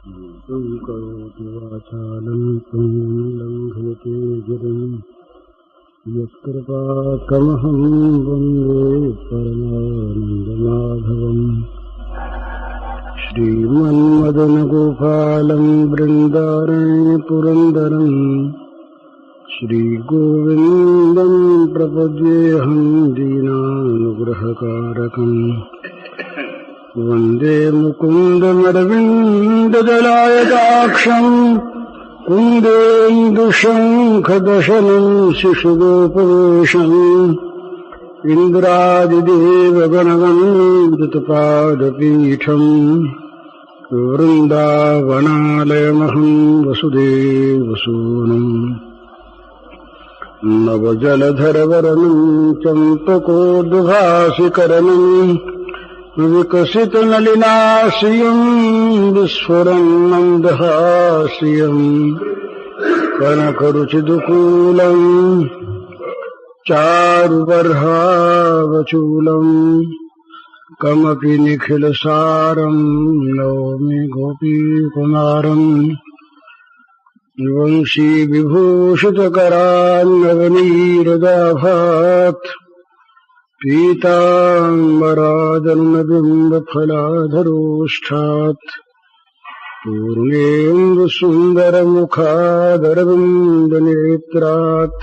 करोति वाचालं पुण्यं लङ्घयते गिरिं यत्कृपाकमहं वन्दे परमानन्दमाधवम्। श्रीमन्मदनगोपालं बृन्दारण्यपुरन्दरं श्रीगोविन्दं प्रपद्येऽहं दीनानुग्रहकारकम्। वन्दे मुकुन्दमरविन्ददलायताक्षम् कुन्देन्दुशङ्खदशनं शिशुगोपवेशम् इन्द्रादिदेवगणवन्दतपादपीठम् वृन्दावनालयमहं वसुदेवसूनुम्। नवजलधरवरनं चम्पकोद्भासिकरनम् विकसितनलिनाश्रियं विस्फुरन्नन्दहास्यम् कनकरुचिदुकूलं चारुबर्हावचूलं कमपि निखिलसारं नौमि गोपीकुमारम्। वंशीविभूषितकरान्नवनीरदाभात् पीताम्बरादरुणबिम्बफलाधरोष्ठात् पूर्णेन्दुसुन्दरमुखादरविन्दनेत्रात्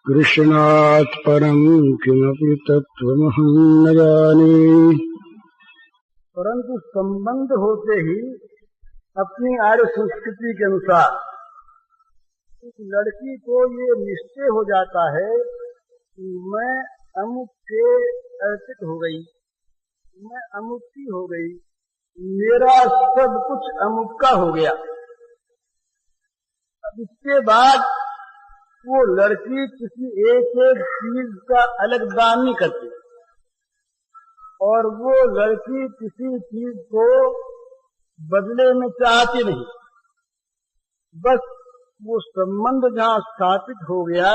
कृष्णात् परं किमपि तत्त्वमहं न जाने। परंतु संबंध होते ही अपनी आर्य संस्कृति के अनुसार उस लड़की को ये निश्चय हो जाता है कि मैं अमुक के अर्पित हो गई, मैं अमुक की हो गई, मेरा सब कुछ अमुक का हो गया। अब इसके बाद वो लड़की किसी एक एक चीज का अलग दान नहीं करती और वो लड़की किसी चीज को बदले में चाहती नहीं। बस वो संबंध जहाँ स्थापित हो गया,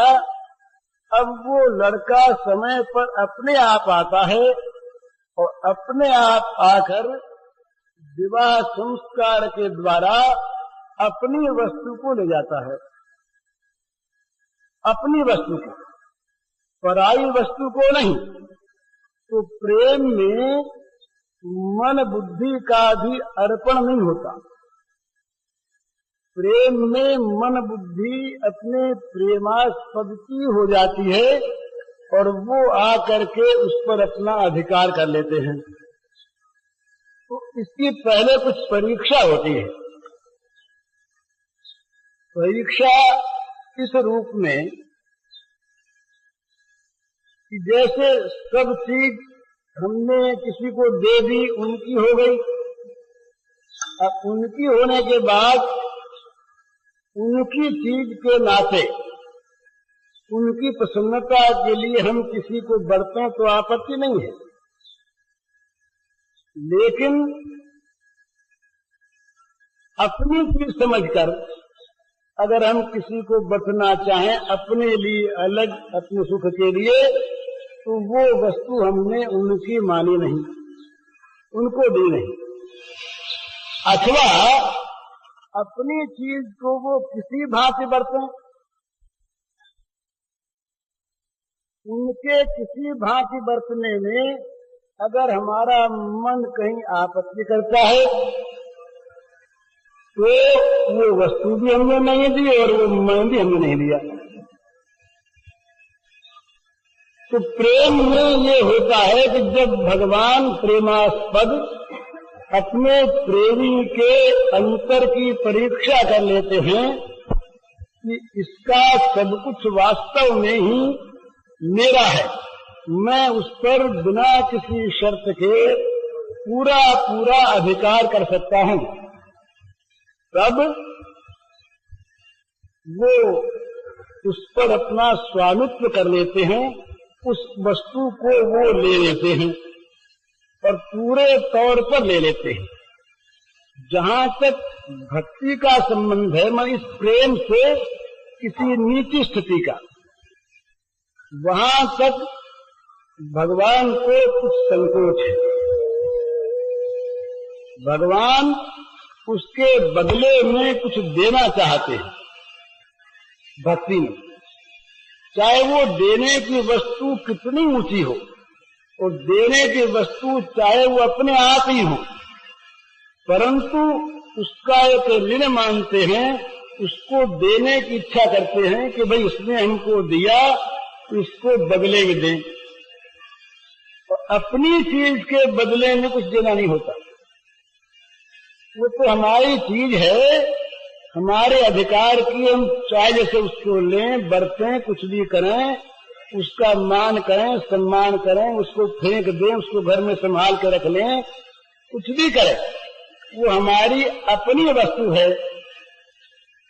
अब वो लड़का समय पर अपने आप आता है और अपने आप आकर विवाह संस्कार के द्वारा अपनी वस्तु को ले जाता है, अपनी वस्तु को, पराई वस्तु को नहीं। तो प्रेम में मन बुद्धि का भी अर्पण नहीं होता। प्रेम में मन बुद्धि अपने प्रेमास्पद की हो जाती है और वो आकर के उस पर अपना अधिकार कर लेते हैं। तो इसकी पहले कुछ परीक्षा होती है। परीक्षा इस रूप में कि जैसे सब चीज हमने किसी को दे दी, उनकी हो गई। अब उनकी होने के बाद उनकी चीज के नाते उनकी प्रसन्नता के लिए हम किसी को बरतें तो आपत्ति नहीं है, लेकिन अपनी चीज समझकर अगर हम किसी को बरतना चाहें अपने लिए अलग, अपने सुख के लिए, तो वो वस्तु हमने उनकी मानी नहीं, उनको दी नहीं। अथवा अपनी चीज को वो किसी भांति बरतें, उनके किसी भांति बरतने में अगर हमारा मन कहीं आपत्ति करता है तो वो वस्तु भी हमने नहीं दी और वो मन भी हमने नहीं दिया। तो प्रेम में ये होता है कि जब भगवान प्रेमास्पद अपने प्रेमी के अंतर की परीक्षा कर लेते हैं कि इसका सब कुछ वास्तव में ही मेरा है, मैं उस पर बिना किसी शर्त के पूरा पूरा अधिकार कर सकता हूं, तब वो उस पर अपना स्वामित्व कर लेते हैं, उस वस्तु को वो ले लेते हैं और पूरे तौर पर ले लेते हैं। जहां तक भक्ति का संबंध है, मैं इस प्रेम से किसी नीची स्थिति का, वहां तक भगवान को कुछ संकोच है। भगवान उसके बदले में कुछ देना चाहते हैं भक्ति में, चाहे वो देने की वस्तु कितनी ऊंची हो और देने की वस्तु चाहे वो अपने आप ही हो, परंतु उसका एक ऋण मानते हैं, उसको देने की इच्छा करते हैं कि भाई इसने हमको दिया इसको बदले में दें। और अपनी चीज के बदले में कुछ देना नहीं होता, वो तो हमारी चीज है, हमारे अधिकार की हम चाहे जैसे उसको लें, बरतें, कुछ भी करें, उसका मान करें, सम्मान करें, उसको फेंक दें, उसको घर में संभाल के रख लें, कुछ भी करें, वो हमारी अपनी वस्तु है।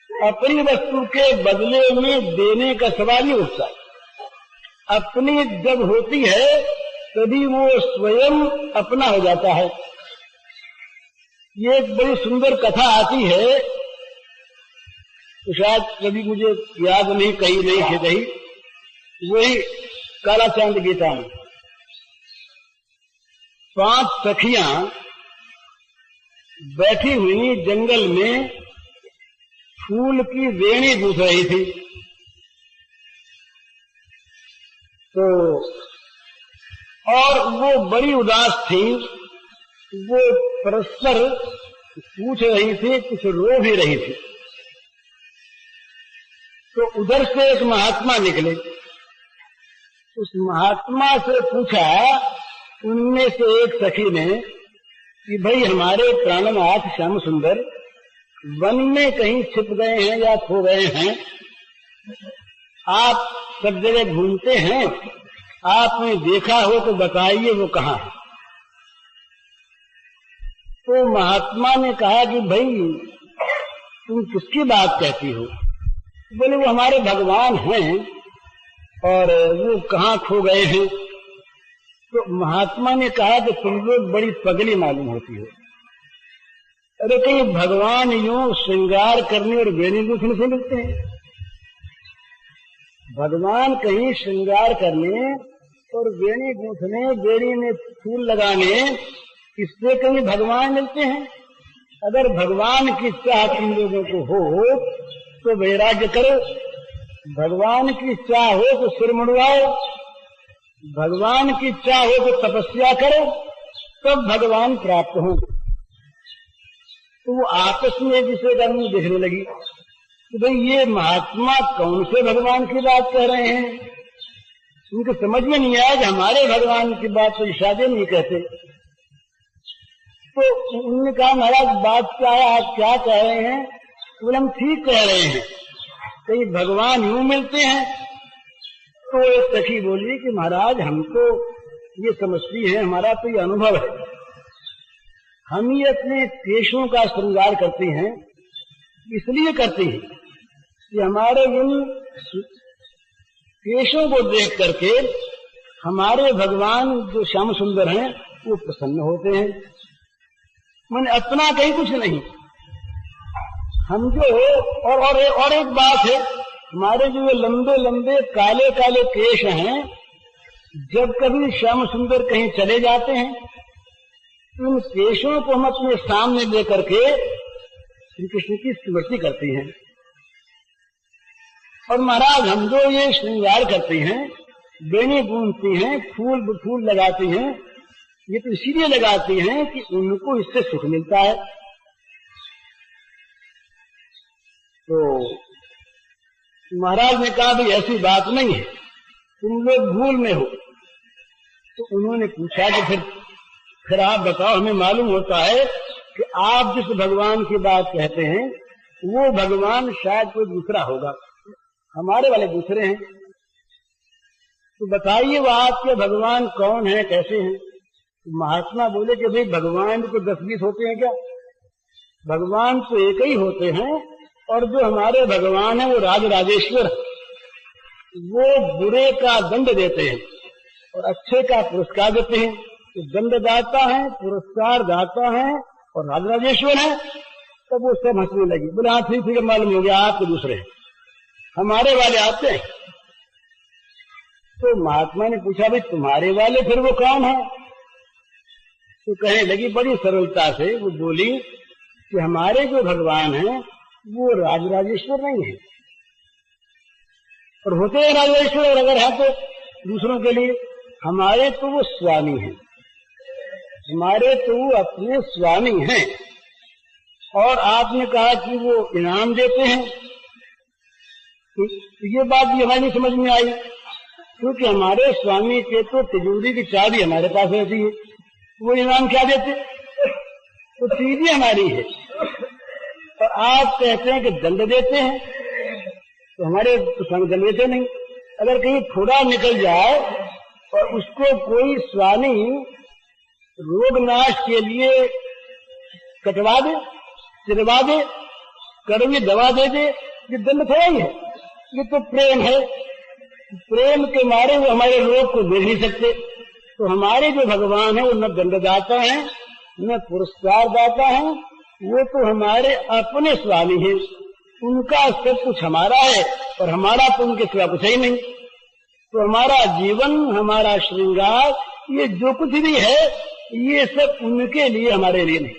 अपनी वस्तु के बदले में देने का सवाल ही उठता है। अपनी जब होती है तभी वो स्वयं अपना हो जाता है। ये एक बड़ी सुंदर कथा आती है, तो शायद कभी मुझे याद नहीं, कही नहीं थी कही, वही कालाचांद गीता में 5 सखियां बैठी हुई जंगल में फूल की वेणी गूंथ रही थी। तो और वो बड़ी उदास थी, वो परस्पर पूछ रही थी, कुछ रो भी रही थी। तो उधर से एक महात्मा निकले, उस महात्मा से पूछा उनमें से एक सखी ने कि भाई हमारे प्राणनाथ श्याम सुंदर वन में कहीं छिप गए हैं या खो गए हैं, आप सब जगह घूमते हैं, आपने देखा हो तो बताइए वो कहाँ है। तो महात्मा ने कहा कि भाई तुम किसकी बात कहती हो? बोले वो हमारे भगवान हैं और वो कहाँ खो गए हैं। तो महात्मा ने कहा कि तुम लोग बड़ी पगली मालूम होती हो। अरे कहीं भगवान यूं श्रृंगार करने और वेणी गूंथने से मिलते हैं? भगवान कहीं श्रृंगार करने और वेणी गूंथने, वेणी में फूल लगाने, इससे कहीं भगवान मिलते हैं? अगर भगवान की चाह तुम लोगों को हो तो वैराग्य करो, भगवान की चाह हो तो सिर मुड़वाओ, भगवान की चाह हो तो तपस्या करो, तब भगवान प्राप्त हो। तो वो आपस में जिसे करनी देखने लगी तो भाई ये महात्मा कौन से भगवान की बात कह रहे हैं। उनको समझ में नहीं आया कि हमारे भगवान की बात तो इशादे नहीं कहते। तो उन्होंने कहा महाराज बात क्या है, आप क्या कह रहे हैं? बोले हम ठीक कह रहे हैं, कहीं भगवान यूं मिलते हैं। तो एक सखी बोली कि महाराज हम तो ये समझती है, हमारा तो ये अनुभव है, हम ही अपने केशों का श्रृंगार करते हैं, इसलिए करते हैं कि हमारे इन केशों को देख करके हमारे भगवान जो श्याम सुंदर हैं वो प्रसन्न होते हैं। मैंने अपना कहीं कुछ नहीं, हम जो और एक बात है, हमारे जो ये लंबे लंबे काले काले केश हैं, जब कभी श्याम सुंदर कहीं चले जाते हैं उन केशों को हम अपने सामने लेकर के श्री कृष्ण की स्मृति करते हैं। और महाराज हम जो ये श्रृंगार करते हैं, बेनी गूंथती हैं, फूल लगाती हैं, ये तो इसीलिए लगाती हैं कि उनको इससे सुख मिलता है। तो महाराज ने कहा भाई ऐसी बात नहीं है, तुम लोग भूल में हो। तो उन्होंने पूछा कि फिर आप बताओ, हमें मालूम होता है कि आप जिस भगवान की बात कहते हैं वो भगवान शायद कोई दूसरा होगा, हमारे वाले दूसरे हैं, तो बताइए वो आपके भगवान कौन है, कैसे हैं? तो महात्मा बोले कि भाई भगवान तो 10-20 होते हैं क्या? भगवान तो एक ही होते हैं, और जो हमारे भगवान है वो राजराजेश्वर, वो बुरे का दंड देते हैं और अच्छे का पुरस्कार देते हैं। तो दंड दाता है, पुरस्कार दाता है और राजराजेश्वर है। तब वो सब हंसने लगी, बोले हाँ ठीक मालूम हो गया, आपके दूसरे हैं, हमारे वाले आते हैं। तो महात्मा ने पूछा भाई तुम्हारे वाले फिर वो कौन है? तो कहने लगी बड़ी सरलता से, वो बोली कि हमारे जो भगवान हैं वो राजराजेश्वर नहीं है, और होते हैं राजराजेश्वर, और अगर है तो दूसरों के लिए। हमारे तो वो स्वामी हैं, हमारे तो वो अपने स्वामी हैं। और आपने कहा कि वो इनाम देते हैं, तो ये बात भी हमारी समझ में आई, क्योंकि हमारे स्वामी के तो तिजोरी की चाबी हमारे पास रहती है, वो इनाम क्या देते, तो चीजें हमारी है। और आप कहते हैं कि दंड देते हैं, तो हमारे तो दंड देते नहीं। अगर कहीं थोड़ा निकल जाए और उसको कोई स्वामी रोगनाश के लिए कटवा दे, चिरवा दे, कड़वी दवा दे दे, ये दंड थोड़ा ही है, ये तो प्रेम है। प्रेम के मारे वो हमारे रोग को देख नहीं सकते। तो हमारे जो भगवान है वो न दंडदाता है न पुरस्कार दाता है, वो तो हमारे अपने स्वामी हैं। उनका सब कुछ हमारा है और हमारा तो उनके सिवा कुछ ही नहीं। तो हमारा जीवन, हमारा श्रृंगार, ये जो कुछ भी है ये सब उनके लिए, हमारे लिए नहीं।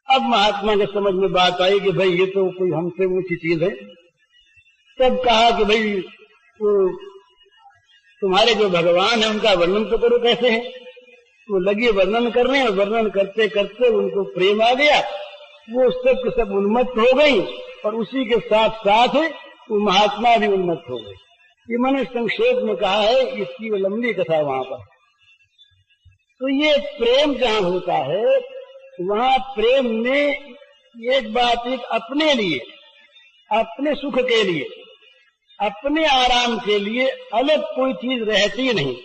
अब महात्मा के समझ में बात आई कि भाई ये तो कोई हमसे ऊंची चीज है। तब कहा कि भाई तो तुम्हारे जो भगवान है उनका वर्णन तो करो कैसे है। तो लगी वर्णन करने, और वर्णन करते करते उनको प्रेम आ गया, वो सब के सब उन्मत्त हो गई, और उसी के साथ साथ वो महात्मा भी उन्मत्त हो गए। ये मैंने संक्षेप में कहा है, इसकी लंबी कथा वहां पर। तो ये प्रेम जहां होता है वहां प्रेम में एक बात, एक अपने लिए, अपने सुख के लिए, अपने आराम के लिए अलग कोई चीज रहती नहीं।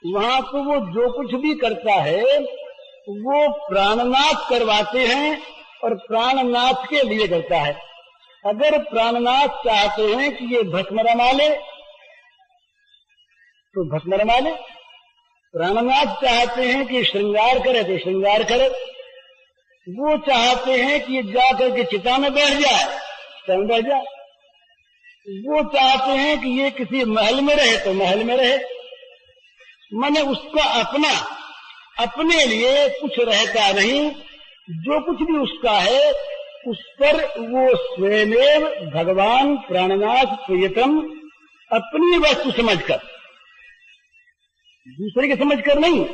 वहां तो वो जो कुछ भी करता है वो प्राणनाथ करवाते हैं, और प्राणनाथ के लिए करता है। अगर प्राणनाथ चाहते हैं कि ये भस्म रमा ले तो भस्म रमा ले, प्राणनाथ चाहते हैं कि श्रृंगार करे तो श्रृंगार करे, वो चाहते हैं कि जाकर के चिता में बैठ जाए तो बैठ जाए, वो चाहते हैं कि ये किसी महल में रहे तो महल में रहे। माने उसका अपना, अपने लिए कुछ रहता नहीं। जो कुछ भी उसका है उस पर वो स्वयं भगवान प्राणनाथ प्रियतम अपनी वस्तु समझकर, दूसरे के समझकर नहीं,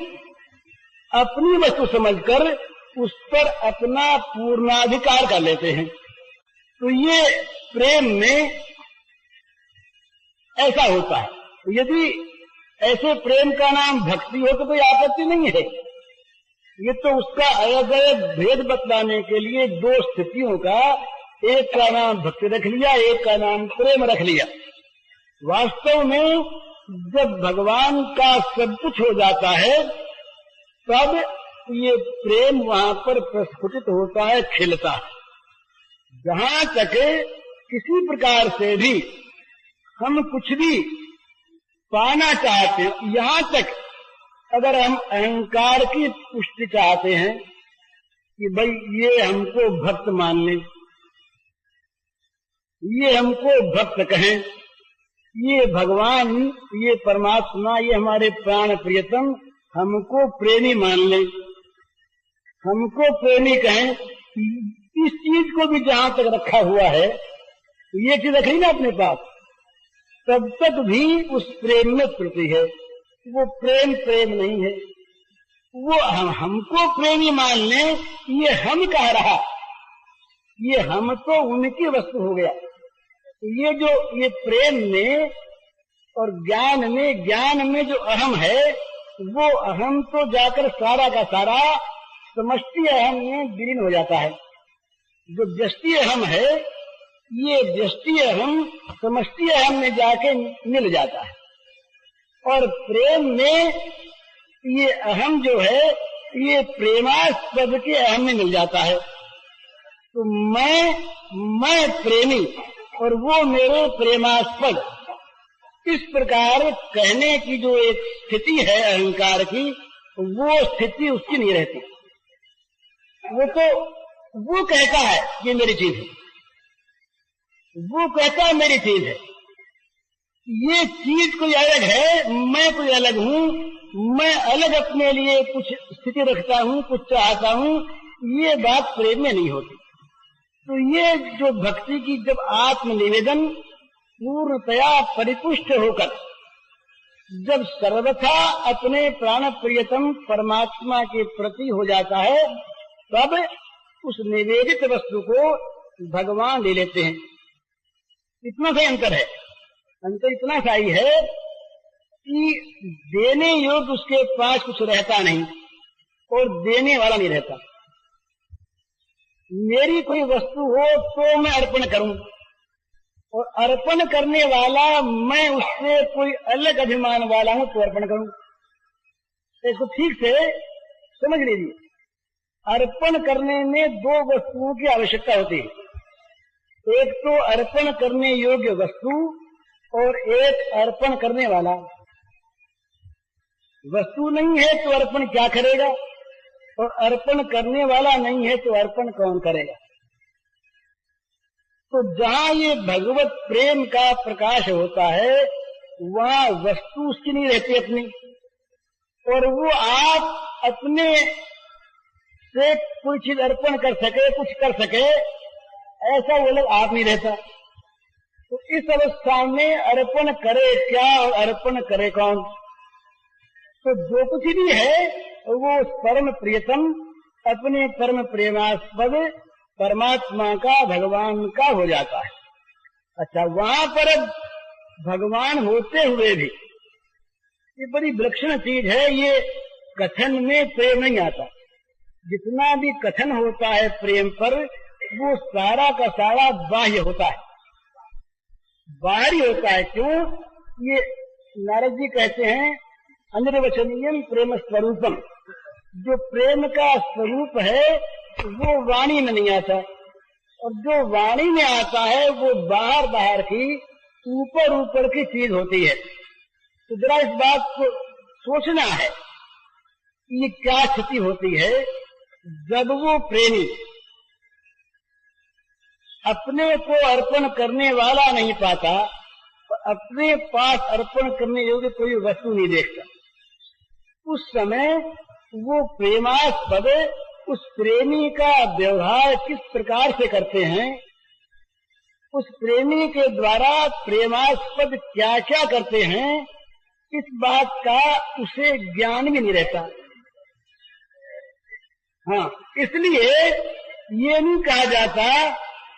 अपनी वस्तु समझकर उस पर अपना पूर्णाधिकार कर लेते हैं। तो ये प्रेम में ऐसा होता है। तो यदि ऐसे प्रेम का नाम भक्ति हो तो कोई आपत्ति नहीं है। ये तो उसका अलग अलग भेद बतलाने के लिए दो स्थितियों का, एक का नाम भक्ति रख लिया, एक का नाम प्रेम रख लिया। वास्तव में जब भगवान का सब कुछ हो जाता है तब ये प्रेम वहां पर प्रस्फुटित होता है, खिलता है। जहां तक किसी प्रकार से भी हम कुछ भी पाना चाहते हैं, यहां तक अगर हम अहंकार की पुष्टि चाहते हैं कि भाई ये हमको भक्त मान ले, ये हमको भक्त कहें, ये भगवान, ये परमात्मा, ये हमारे प्राण प्रियतम हमको प्रेमी मान ले, हमको प्रेमी कहें, इस चीज को भी जहां तक रखा हुआ है, ये चीज रखी ना अपने पास, तब तक भी उस प्रेम में त्रुटि है। वो प्रेम प्रेम नहीं है। वो हमको प्रेमी मान ले, ये हम कह रहा, ये हम तो उनकी वस्तु हो गया। ये जो ये प्रेम में और ज्ञान में जो अहम है, वो अहम तो जाकर सारा का सारा समष्टि अहम में विलीन हो जाता है। जो व्यष्टि अहम है, ये व्यष्टि अहम समष्टि अहम में जाके मिल जाता है। और प्रेम में ये अहम जो है, ये प्रेमास्पद के अहम में मिल जाता है। तो मैं प्रेमी और वो मेरे प्रेमास्पद, इस प्रकार कहने की जो एक स्थिति है अहंकार की, वो स्थिति उसकी नहीं रहती। वो कहता है ये मेरी चीज है, वो कहता है मेरी चीज है। ये चीज कोई अलग है, मैं कोई अलग हूँ, मैं अलग अपने लिए कुछ स्थिति रखता हूँ, कुछ चाहता हूँ, ये बात प्रेम में नहीं होती। तो ये जो भक्ति की जब आत्मनिवेदन पूर्णतया परिपुष्ट होकर जब सर्वथा अपने प्राण प्रियतम परमात्मा के प्रति हो जाता है, तब उस निवेदित वस्तु को भगवान ले लेते हैं। इतना सा अंतर है। अंतर इतना सा ही है कि देने योग्य उसके पास कुछ रहता नहीं और देने वाला नहीं रहता। मेरी कोई वस्तु हो तो मैं अर्पण करूं, और अर्पण करने वाला मैं उससे कोई अलग अभिमान वाला हूं तो अर्पण करूं। इसको ठीक से समझ लीजिए। अर्पण करने में दो वस्तुओं की आवश्यकता होती है। एक तो अर्पण करने योग्य वस्तु और एक अर्पण करने वाला। वस्तु नहीं है तो अर्पण क्या करेगा, और अर्पण करने वाला नहीं है तो अर्पण कौन करेगा। तो जहां ये भगवत प्रेम का प्रकाश होता है, वहां वस्तु उसकी नहीं रहती अपनी, और वो आप अपने से कोई चीज अर्पण कर सके, कुछ कर सके, ऐसा वो लोग आप नहीं रहता। तो इस अवस्था में अर्पण करे क्या और अर्पण करे कौन। तो जो कुछ भी है वो परम प्रियतम अपने परम प्रेमास्पद परमात्मा का, भगवान का हो जाता है। अच्छा, वहां पर भगवान होते हुए भी ये बड़ी विलक्षण चीज है। ये कथन में प्रेम नहीं आता। जितना भी कथन होता है प्रेम पर, वो सारा का सारा बाह्य होता है, बाहरी होता है। क्यों? ये नारद जी कहते हैं अनिर्वचनीयम प्रेम स्वरूपम। जो प्रेम का स्वरूप है वो वाणी में नहीं आता, और जो वाणी में आता है वो बाहर बाहर की, ऊपर ऊपर की चीज होती है। तो जरा इस बात को सोचना है, ये क्या स्थिति होती है जब वो प्रेमी अपने को अर्पण करने वाला नहीं पाता, अपने पास अर्पण करने योग्य कोई वस्तु नहीं देखता। उस समय वो प्रेमास्पद उस प्रेमी का व्यवहार किस प्रकार से करते हैं, उस प्रेमी के द्वारा प्रेमास्पद क्या क्या करते हैं, इस बात का उसे ज्ञान भी नहीं रहता। हाँ, इसलिए ये नहीं कहा जाता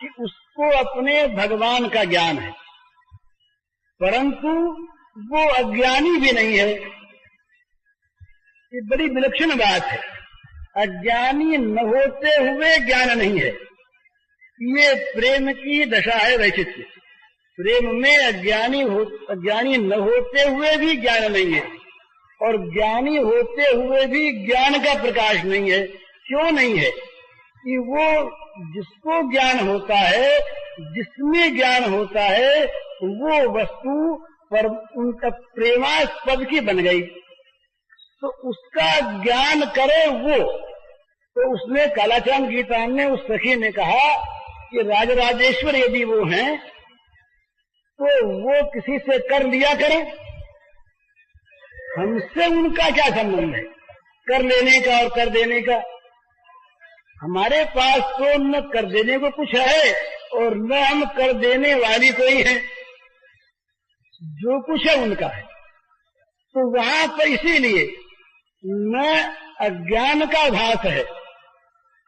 कि उसको अपने भगवान का ज्ञान है, परंतु वो अज्ञानी भी नहीं है। ये बड़ी विलक्षण बात है। अज्ञानी न होते हुए ज्ञान नहीं है। ये प्रेम की दशा है वैचित्र्य। प्रेम में अज्ञानी न होते हुए भी ज्ञान नहीं है, और ज्ञानी होते हुए भी ज्ञान का प्रकाश नहीं है। क्यों नहीं है? कि वो जिसको ज्ञान होता है, जिसमें ज्ञान होता है, वो वस्तु पर उनका प्रेमास्पद की बन गई, तो उसका ज्ञान करे वो। तो उसने कालाचांद गीता में उस सखी ने कहा कि राजराजेश्वर यदि वो हैं तो वो किसी से कर लिया करें, हमसे उनका क्या संबंध है कर लेने का और कर देने का। हमारे पास तो न कर देने को कुछ है और न हम कर देने वाली कोई है। जो कुछ है उनका है। तो वहां पर इसीलिए न अज्ञान का भास है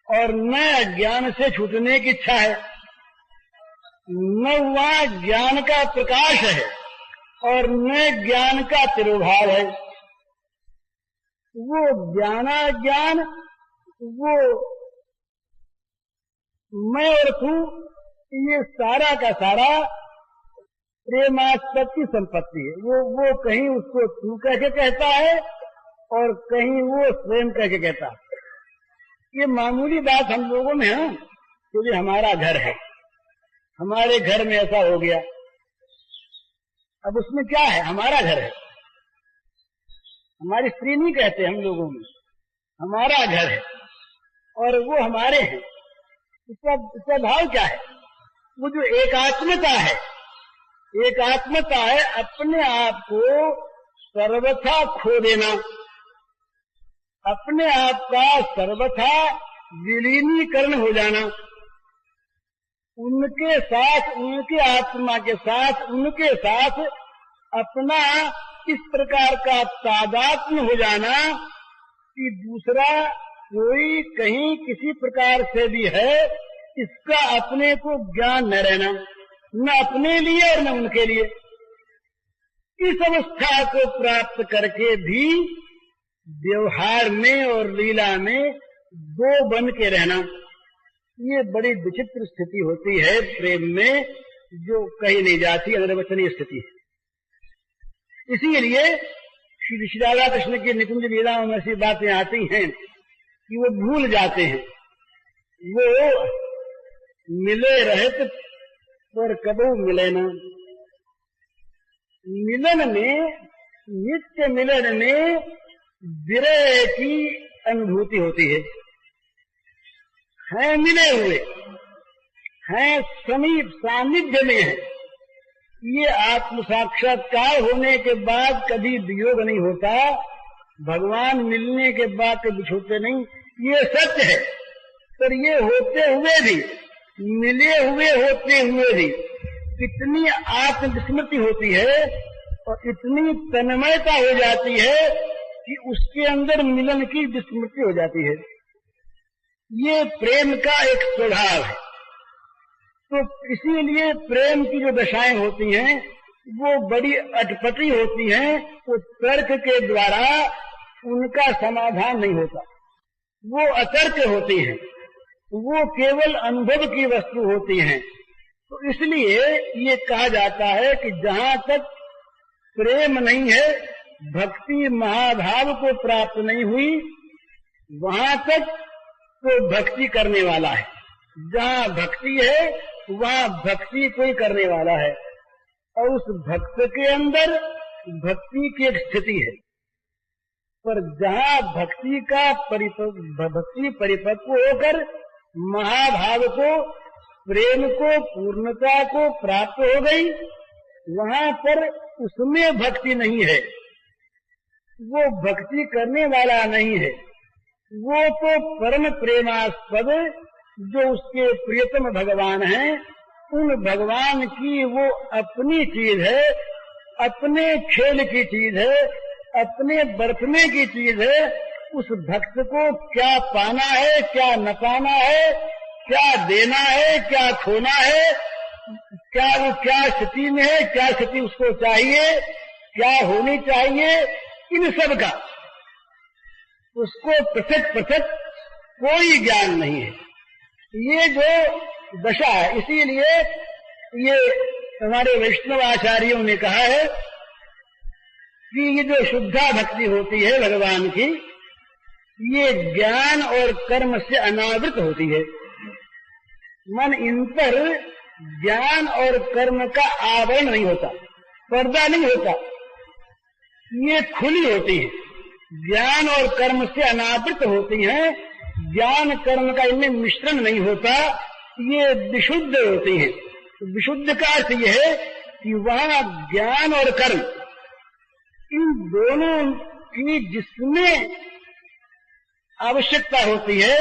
और न अज्ञान से छूटने की इच्छा है, न वहां ज्ञान का प्रकाश है और न ज्ञान का तिरोभाव है। वो ज्ञानाज्ञान, वो मैं और तू, ये सारा का सारा प्रेमास्पद की संपत्ति है। वो कहीं उसको तू कह के कहता है और कहीं वो स्वयं कह के कहता है। ये मामूली बात हम लोगों में है, क्योंकि हमारा घर है, हमारे घर में ऐसा हो गया। अब उसमें क्या है? हमारा घर है। हमारी स्त्री नहीं कहते हम लोगों में, हमारा घर है और वो हमारे हैं। इसका भाव क्या है? वो जो एकात्मता है, एकात्मता है अपने आप को सर्वथा खो देना, अपने आप का सर्वथा विलीनीकरण हो जाना। उनके साथ, उनके आत्मा के साथ, उनके साथ अपना इस प्रकार का तादात्म्य हो जाना कि दूसरा कोई कहीं किसी प्रकार से भी है, इसका अपने को ज्ञान न रहना, न अपने लिए और न उनके लिए। इस अवस्था को प्राप्त करके भी व्यवहार में और लीला में दो बन के रहना, ये बड़ी विचित्र स्थिति होती है प्रेम में, जो कही नहीं जाती, अनिर्वचनीय स्थिति है। इसीलिए श्री राधा कृष्ण की निकुंज लीलाओं में ऐसी बातें आती हैं कि वो भूल जाते हैं, वो मिले रहत पर कबू मिले न। मिलन में, नित्य मिलन में विरह की अनुभूति होती है। हैं मिले हुए, हैं समीप सानिध्य में है, ये आत्म साक्षात्कार होने के बाद कभी वियोग नहीं होता, भगवान मिलने के बाद कभी छूटते नहीं, ये सत्य है। पर ये होते हुए भी, मिले हुए होते हुए भी इतनी आत्मविस्मृति होती है और इतनी तन्मयता हो जाती है कि उसके अंदर मिलन की विस्मृति हो जाती है। ये प्रेम का एक स्वभाव है। तो इसीलिए प्रेम की जो दशाएं होती हैं वो बड़ी अटपटी होती हैं, वो तर्क के द्वारा उनका समाधान नहीं होता, वो अतर्क होती हैं, वो केवल अनुभव की वस्तु होती हैं। तो इसलिए ये कहा जाता है कि जहाँ तक प्रेम नहीं है, भक्ति महाभाव को प्राप्त नहीं हुई, वहाँ तक तो भक्ति करने वाला है। जहाँ भक्ति है वहाँ भक्ति कोई करने वाला है, और उस भक्त के अंदर भक्ति की एक स्थिति है। पर जहाँ भक्ति परिपक्व होकर महाभाव को, प्रेम को, पूर्णता को प्राप्त हो गई, वहाँ पर उसमें भक्ति नहीं है, वो भक्ति करने वाला नहीं है, वो तो परम प्रेमास्पद जो उसके प्रियतम भगवान हैं, उन भगवान की वो अपनी चीज है, अपने खेल की चीज है, अपने बरतने की चीज है। उस भक्त को क्या पाना है, क्या न पाना है, क्या देना है, क्या खोना है, क्या वो क्या स्थिति में है, क्या स्थिति उसको चाहिए, क्या होनी चाहिए, इन सब का उसको पृथक पृथक कोई ज्ञान नहीं है। ये जो दशा है, इसीलिए ये हमारे वैष्णव आचार्यों ने कहा है कि ये जो शुद्धा भक्ति होती है भगवान की, ये ज्ञान और कर्म से अनावृत होती है। मन इन पर ज्ञान और कर्म का आवरण नहीं होता, पर्दा नहीं होता, ये खुली होती है, ज्ञान और कर्म से अनावृत होती हैं, ज्ञान कर्म का इनमें मिश्रण नहीं होता, ये विशुद्ध होती है। विशुद्ध का अर्थ यह है कि वहाँ ज्ञान और कर्म इन दोनों की जिसमें आवश्यकता होती है,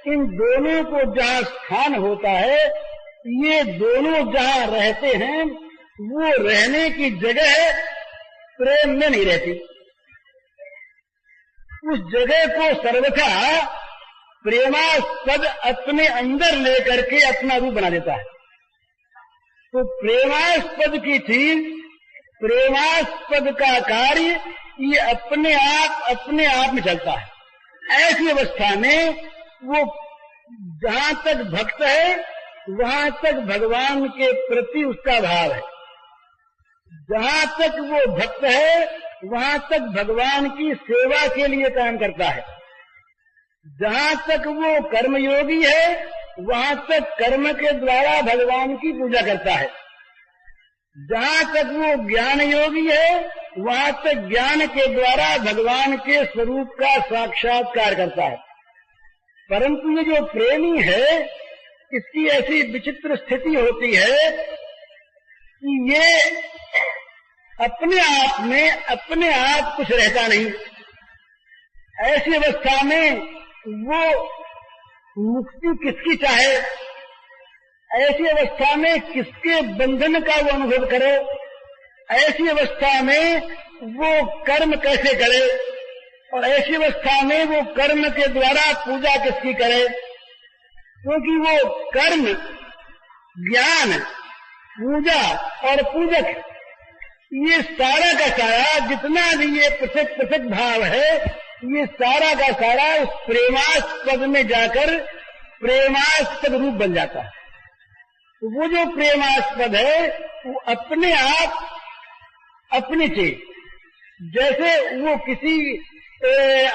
इन दोनों को जहाँ स्थान होता है, ये दोनों जहाँ रहते हैं, वो रहने की जगह प्रेम में नहीं रहती। उस जगह को सर्वथा प्रेमास्पद अपने अंदर लेकर के अपना रूप बना देता है। तो प्रेमास्पद की चीज, प्रेमास्पद का कार्य, ये अपने आप में चलता है। ऐसी अवस्था में वो जहाँ तक भक्त है, वहाँ तक भगवान के प्रति उसका भाव है। जहाँ तक वो भक्त है, वहाँ तक भगवान की सेवा के लिए काम करता है। जहाँ तक वो कर्मयोगी है, वहाँ तक कर्म के द्वारा भगवान की पूजा करता है। जहाँ तक वो ज्ञान योगी है, वहाँ तक ज्ञान के द्वारा भगवान के स्वरूप का साक्षात्कार करता है। परंतु ये जो प्रेमी है, इसकी ऐसी विचित्र स्थिति होती है कि ये अपने आप में अपने आप कुछ रहता नहीं। ऐसी अवस्था में वो मुक्ति किसकी चाहे, ऐसी अवस्था में किसके बंधन का वो अनुभव करे, ऐसी अवस्था में वो कर्म कैसे करे, और ऐसी अवस्था में वो कर्म के द्वारा पूजा किसकी करे, क्योंकि वो कर्म, ज्ञान, पूजा और पूजक, ये सारा का सारा जितना भी ये पृथक पृथक भाव है, ये सारा का सारा उस प्रेमास्पद में जाकर प्रेमास्पद रूप बन जाता है। तो वो जो प्रेमास्पद है वो अपने आप अपनी चीज, जैसे वो किसी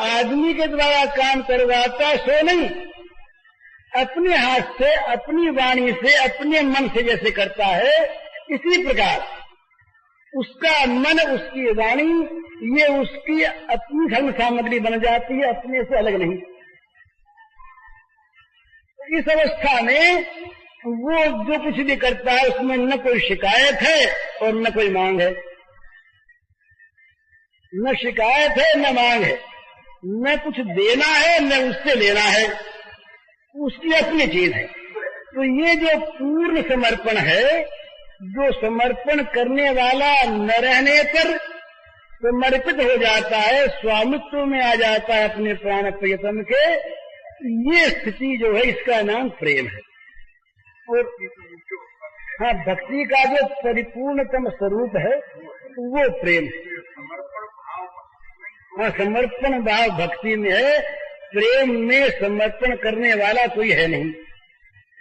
आदमी के द्वारा काम करवाता सो नहीं, अपने हाथ से, अपनी वाणी से, अपने मन से जैसे करता है, इसी प्रकार उसका मन, उसकी वाणी, ये उसकी अपनी धर्म सामग्री बन जाती है, अपने से अलग नहीं। इस अवस्था में वो जो कुछ भी करता है उसमें न कोई शिकायत है और न कोई मांग है, न शिकायत है न मांग है, न कुछ देना है न उससे लेना है, उसकी अपनी चीज है। तो ये जो पूर्ण समर्पण है, जो समर्पण करने वाला न रहने पर समर्पित हो जाता है, स्वामित्व में आ जाता है अपने प्राण प्रियतम के, ये स्थिति जो है इसका नाम प्रेम है। और हाँ, भक्ति का जो परिपूर्णतम स्वरूप है वो प्रेम है। हाँ, समर्पण भाव भक्ति में है, प्रेम में समर्पण करने वाला कोई है नहीं।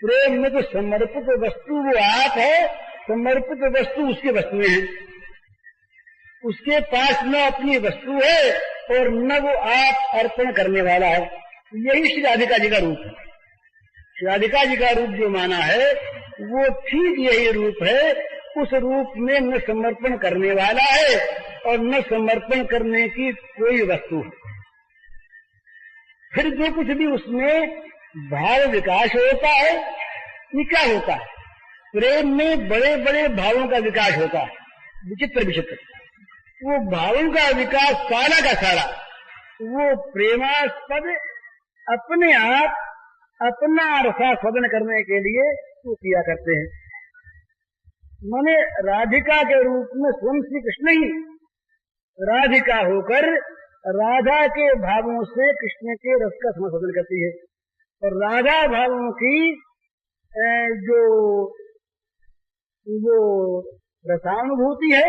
प्रेम में तो समर्पित वस्तु वो आप है, समर्पित वस्तु उसकी वस्तुएं हैं, उसके पास न अपनी वस्तु है और न वो आप अर्पण करने वाला है। यही श्री राधिका जी का रूप है। श्री राधिका जी का रूप जो माना है वो ठीक यही रूप है। उस रूप में न समर्पण करने वाला है और न समर्पण करने की कोई वस्तु है। फिर जो कुछ भी उसमें भाव विकास होता है, ये क्या होता है? प्रेम में बड़े बड़े भावों का विकास होता है, विचित्र विचित्र। वो भावों का विकास सारा का सारा वो प्रेमास्पद अपने आप अपना रसास्वादन करने के लिए वो किया करते हैं। माने राधिका के रूप में स्वयं श्री कृष्ण ही राधिका होकर राधा के भावों से कृष्ण के रस का समास्वादन करती है, और राधा भावों की जो रसानुभूति है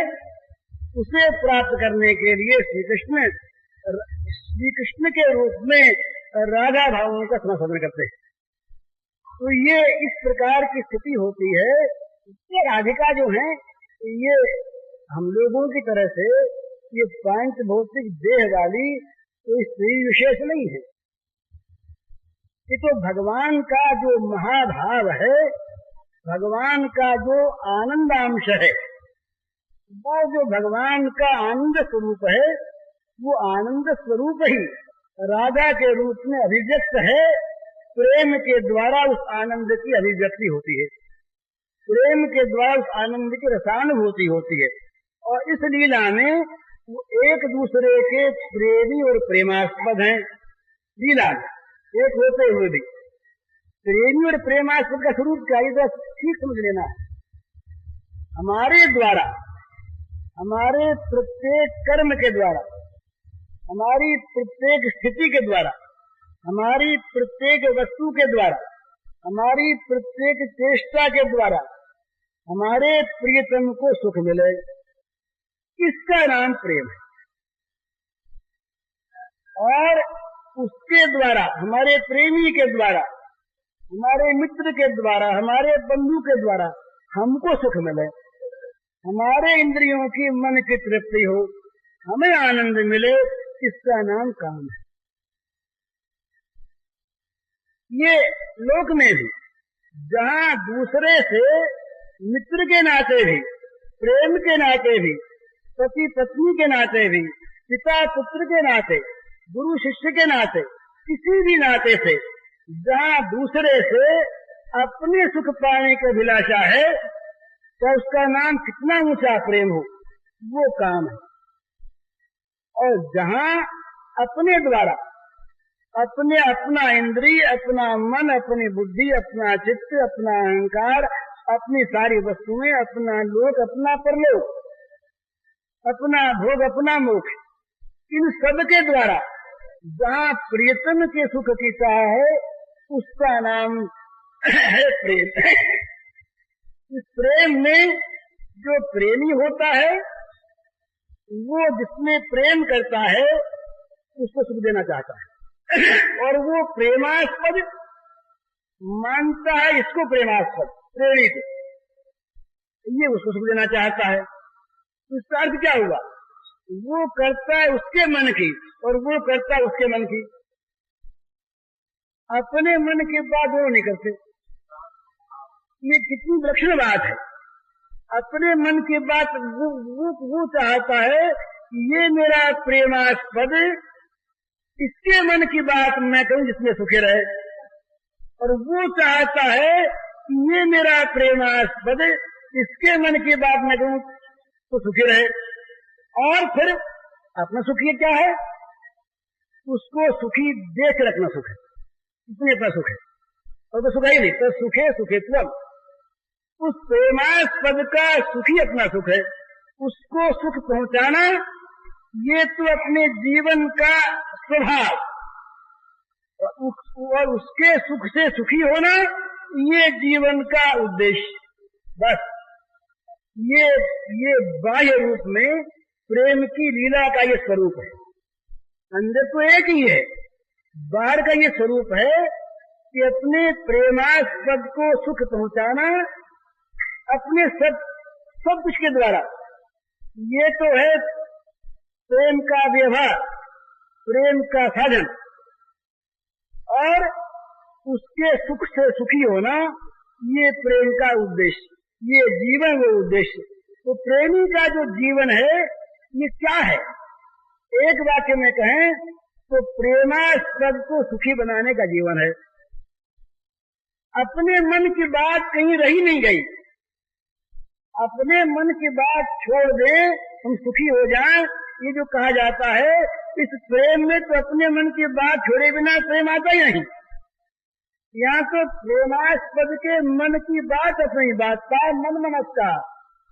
उसे प्राप्त करने के लिए श्री कृष्ण के रूप में राधा भावों का समास्वादन करते हैं। तो ये इस प्रकार की स्थिति होती है। ये राधिका जो है ये हम लोगों की तरह से ये पांच भौतिक देह वाली कोई स्त्री विशेष नहीं है। ये तो भगवान का जो महाभाव है, भगवान का जो आनंदांश है, वो जो भगवान का आनंद स्वरूप है, वो आनंद स्वरूप ही राधा के रूप में अभिव्यक्त है। प्रेम के द्वारा उस आनंद की अभिव्यक्ति होती है, प्रेम के द्वारा उस आनंद की रसानुभूति होती है। और इस लीला में वो एक दूसरे के प्रेमी और प्रेमास्पद हैं। लीला में एक होते हुए भी प्रेमी और प्रेमास्पद का स्वरूप क्या, ये तो ठीक समझ लेना है। हमारे द्वारा, हमारे प्रत्येक कर्म के द्वारा, हमारी प्रत्येक स्थिति के द्वारा, हमारी प्रत्येक वस्तु के द्वारा, हमारी प्रत्येक चेष्टा के द्वारा हमारे प्रियतम को सुख मिले, इसका नाम प्रेम है। और उसके द्वारा, हमारे प्रेमी के द्वारा, हमारे मित्र के द्वारा, हमारे बंधु के द्वारा हमको सुख मिले, हमारे इंद्रियों की मन की तृप्ति हो, हमें आनंद मिले, इसका नाम काम है। ये लोक में भी जहाँ दूसरे से मित्र के नाते भी, प्रेम के नाते भी, पति पत्नी के नाते भी, पिता पुत्र के नाते, गुरु शिष्य के नाते, किसी भी नाते से जहाँ दूसरे से अपने सुख पाने की अभिलाषा है, तो उसका नाम कितना ऊंचा प्रेम हो, वो काम है। और जहाँ अपने द्वारा अपने अपना इंद्रिय, अपना मन, अपनी बुद्धि, अपना चित्त, अपना अहंकार, अपनी सारी वस्तुएं, अपना लोक, अपना परलोक, अपना भोग, अपना मोक्ष, इन सब के द्वारा जहाँ प्रियतम के सुख की चाह है उसका नाम है प्रेम। इस प्रेम में जो प्रेमी होता है वो जिसमें प्रेम करता है उसको सुख देना चाहता है, और वो प्रेमास्पद मानता है इसको प्रेमास्पद प्रेरित, ये उसको सुख देना चाहता है। इसका अर्थ क्या हुआ? वो करता है उसके मन की और वो करता है उसके मन की। अपने मन की बात वो नहीं करते। ये कितनी विलक्षण बात है। अपने मन की बात वो चाहता है ये मेरा प्रेमास्पद, इसके मन की बात मैं कहूं जिसमें सुखी रहे, और वो चाहता है ये मेरा प्रेमास्पद, इसके मन की बात मैं कहूं तो सुखी रहे। और फिर अपना सुखी क्या है? उसको सुखी देख रखना सुख है, इसमें अपना सुख है, और तो सुख ही नहीं तो सुखे सुखे तुम। उस प्रेमास्पद का सुखी अपना सुख है, उसको सुख पहुंचाना ये तो अपने जीवन का स्वभाव, और उसके सुख से सुखी होना ये जीवन का उद्देश्य। बस ये बाह्य रूप में प्रेम की लीला का ये स्वरूप है। अंदर तो एक ही है, बाहर का ये स्वरूप है कि अपने प्रेमास्पद को सुख पहुंचाना अपने सब कुछ के द्वारा। ये तो है प्रेम का व्यवहार, प्रेम का साधन, और उसके सुख से सुखी होना ये प्रेम का उद्देश्य, ये जीवन वो उद्देश्य। तो प्रेमी का जो जीवन है ये क्या है? एक वाक्य में कहें तो प्रेमास्पद को सुखी बनाने का जीवन है। अपने मन की बात कहीं रही नहीं गई, अपने मन की बात छोड़ दें हम सुखी हो जाएं, ये जो कहा जाता है इस प्रेम में तो अपने मन की बात छोड़े बिना प्रेम आता ही नहीं। यहाँ तो प्रेमास्पद के मन की बात अपनी बात का मन मनस्का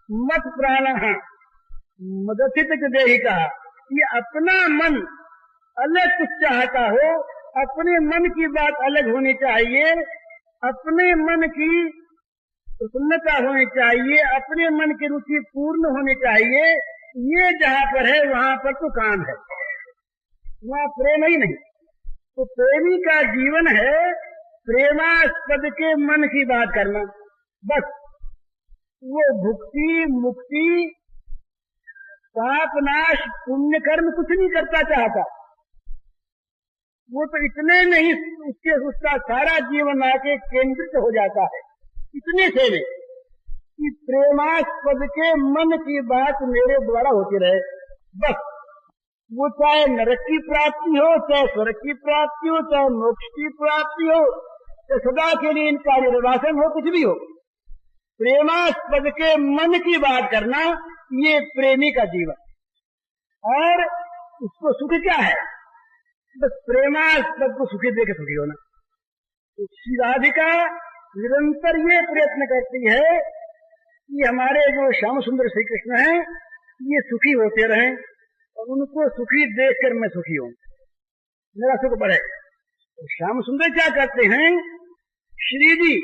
मत प्राण मदथित देही का, ये अपना मन अलग कुछ चाहता हो, अपने मन की बात अलग होनी चाहिए, अपने मन की प्रसन्नता होनी चाहिए, अपने मन की रुचि पूर्ण होनी चाहिए। ये जहाँ पर है वहाँ पर तो काम है, वहाँ प्रेम ही नहीं। तो प्रेमी का जीवन है प्रेमास्पद के मन की बात करना। बस वो भुक्ति मुक्ति पाप नाश पुण्य कर्म कुछ नहीं करता चाहता, वो तो इतने नहीं उसका सारा जीवन आके केंद्रित हो जाता है इतने से में कि प्रेमास्पद के मन की बात मेरे द्वारा होती रहे। बस वो चाहे नरक की प्राप्ति हो, चाहे स्वर्ग की प्राप्ति हो, चाहे मोक्ष की प्राप्ति हो, चाहे सदा के लिए इनका निर्वासन हो, कुछ भी हो, प्रेमास्पद के मन की बात करना ये प्रेमी का जीवन। और उसको सुख क्या है? बस प्रेमास्पद को सुखी देकर सुखी होना। तो श्री राधिका निरंतर ये प्रयत्न करती है कि हमारे जो श्याम सुंदर श्री कृष्ण हैं ये सुखी होते रहें, और उनको सुखी देखकर मैं सुखी हूँ, मेरा सुख बढ़े। तो श्याम सुंदर क्या करते हैं? श्री जी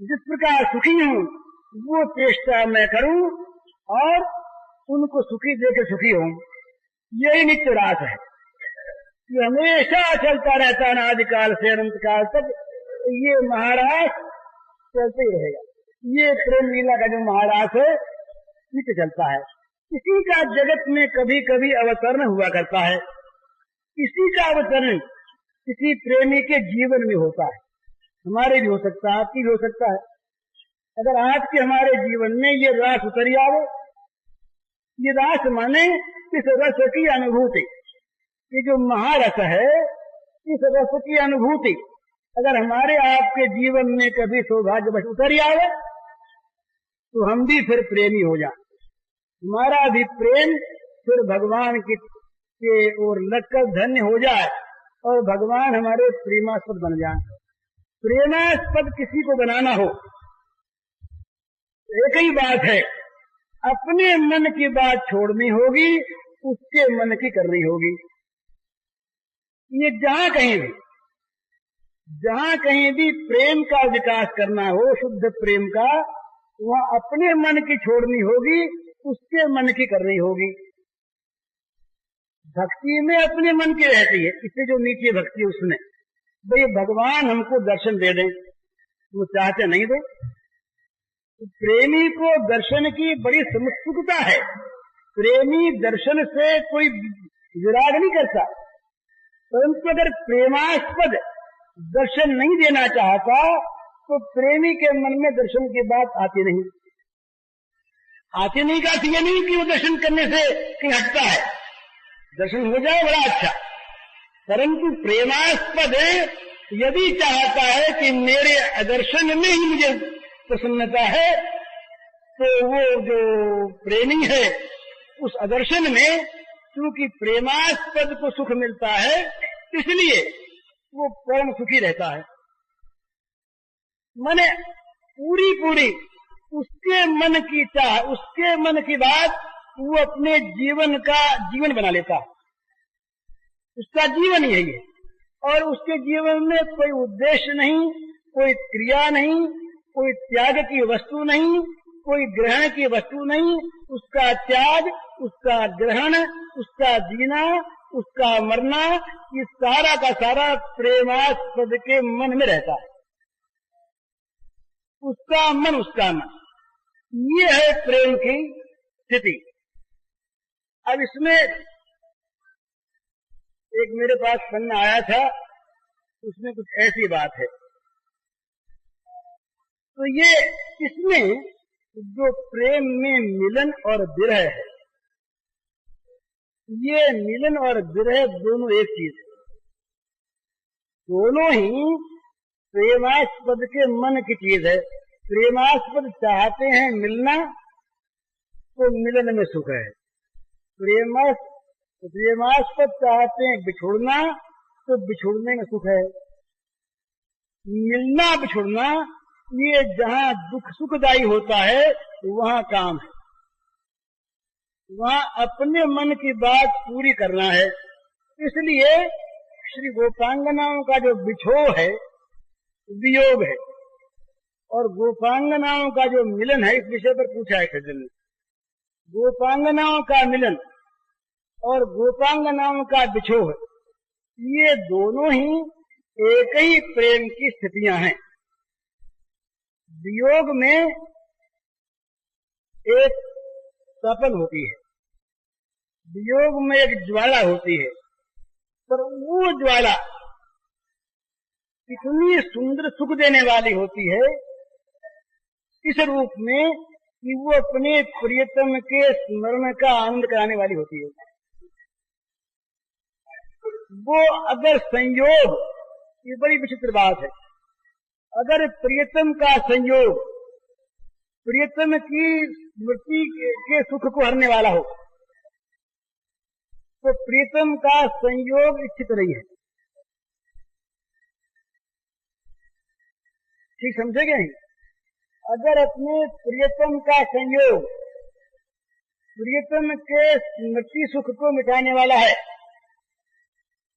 जिस प्रकार सुखी हूँ वो चेष्टा मैं करूं और उनको सुखी देकर सुखी हूँ। यही नित्य रास है, ये हमेशा चलता रहता है, आदिकाल से अनंत काल तक ये महाराज चलते ही रहेगा। ये प्रेम लीला का जो महाराज है नित्य चलता है। किसी का जगत में कभी कभी अवतरण हुआ करता है, किसी का अवतरण किसी प्रेमी के जीवन में होता है, हमारे भी हो सकता है, आपकी भी हो सकता है। अगर आपके हमारे जीवन में ये रास उतरी आवे, ये रास माने इस रस की अनुभूति, ये जो महारस है इस रस की अनुभूति अगर हमारे आपके जीवन में कभी सौभाग्यवश उतरी आवे तो हम भी फिर प्रेमी हो जाए, हमारा भी प्रेम फिर भगवान के ओर लगकर धन्य हो जाए और भगवान हमारे प्रेमास्पद बन जाएं। प्रेमास्पद किसी को बनाना हो, एक ही बात है, अपने मन की बात छोड़नी होगी, उसके मन की करनी होगी। ये जहां कहीं भी प्रेम का विकास करना हो, शुद्ध प्रेम का, वहां अपने मन की छोड़नी होगी, उसके मन की करनी होगी। भक्ति में अपने मन की रहती है, इससे जो नीचे भक्ति है उसमें भाई भगवान हमको दर्शन दे दें, वो चाहते नहीं दो। तो प्रेमी को दर्शन की बड़ी समुत्सुकता है। प्रेमी दर्शन से कोई विराग नहीं करता, परंतु अगर प्रेमास्पद दर्शन नहीं देना चाहता तो प्रेमी के मन में दर्शन की बात आती नहीं का ये नहीं कि वो दर्शन करने से कहीं हटता है, दर्शन हो जाए बड़ा अच्छा, परंतु प्रेमास्पद यदि चाहता है कि मेरे दर्शन में ही मुझे प्रसन्नता है, तो वो जो प्रेमी है उस अदर्शन में क्योंकि प्रेमास्पद को सुख मिलता है, इसलिए वो परम सुखी रहता है। माने पूरी उसके मन की चाह, उसके मन की बात वो अपने जीवन बना लेता है, उसका जीवन यही है। और उसके जीवन में कोई उद्देश्य नहीं, कोई क्रिया नहीं, कोई त्याग की वस्तु नहीं, कोई ग्रहण की वस्तु नहीं। उसका त्याग, उसका ग्रहण, उसका जीना, उसका मरना, ये सारा का सारा प्रेमास्पद के मन में रहता है। उसका मन, ये है प्रेम की स्थिति। अब इसमें एक मेरे पास पन्ना आया था, उसमें कुछ ऐसी बात है। तो ये इसमें जो प्रेम में मिलन और विरह है, ये मिलन और विरह दोनों एक चीज है। दोनों ही प्रेमास्पद के मन की चीज है। प्रेमास्पद चाहते हैं मिलना, तो मिलन में सुख है। प्रेमास्पद चाहते हैं बिछुड़ना, तो बिछुड़ने में सुख है। मिलना बिछुड़ना ये जहाँ दुख सुखदायी होता है वहाँ काम है, वहाँ अपने मन की बात पूरी करना है। इसलिए श्री गोपांगनाओं का जो बिछोह है, वियोग है, और गोपांगनाओं का जो मिलन है, इस विषय पर पूछा है सज्जन ने। गोपांगनाओं का मिलन और गोपांगनाओं का बिछोह, ये दोनों ही एक ही प्रेम की स्थितियां हैं। वियोग में एक तपन होती है, वियोग में एक ज्वाला होती है, पर वो ज्वाला इतनी सुंदर सुख देने वाली होती है इस रूप में कि वो अपने प्रियतम के स्मरण का आनंद कराने वाली होती है। वो अगर संयोग, ये बड़ी विचित्र बात है, अगर प्रियतम का संयोग प्रियतम की स्मृति के सुख को हरने वाला हो, तो प्रियतम का संयोग इच्छित नहीं है। ठीक समझेंगे? अगर अपने प्रियतम का संयोग प्रियतम के स्मृति सुख को मिटाने वाला है,